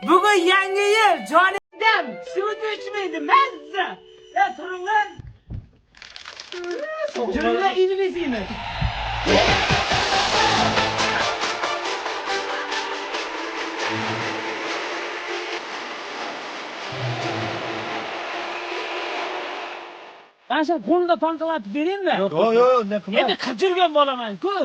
Bugün yangi yil, jonidam, suvni ichmaydi, mazza. Ya turing lan. Jurlar invisini. Ben sen qo'lda panqalatib beraymi? Yo'q, ne qilma. Endi qirjirgan bo'laman-ku.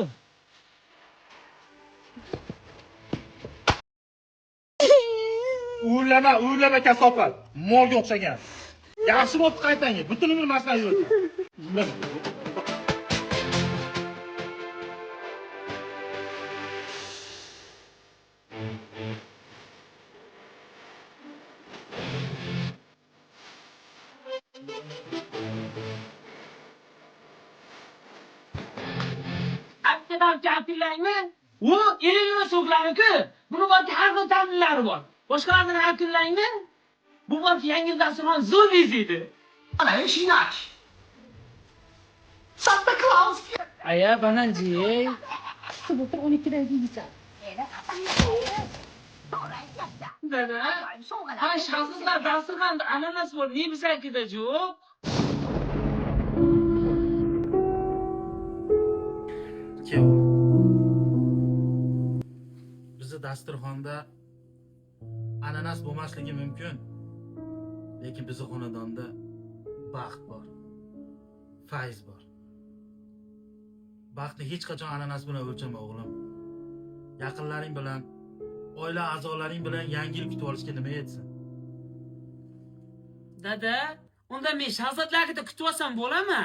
Uylama kasofat. Molga o'xshagan. Yaxshi bo'lib qaytang. Butun umr masdan yuribsan. Aktadan ta'tillaymi? U elini so'klari-ku. Buni borki har xil ta'minlari bor. Boshqalardan ta'tillaymi? Bu borki yangi dasturxon zo'r beziydi. Ana ish inak. Santa Claus. Aya, bananji. Sebutun 12'den yiyeceğim. Dada, ha shaxsizlar dasturxonda ananas bor, ne bizakida yo'q. Bizi dasturxonda ananas bo'lmasligi mumkin. Lekin bizning xonadonda baxt bor. Fayz bor. Baxtni hech qachon ananas bilan o'lchama o'g'lim. Yaqinlaring bilan, oila a'zolaring bilan yangi yil kutib olishga nima yetsin? Dada, unda men shahzodlarga kutib olsam bo'ladimi?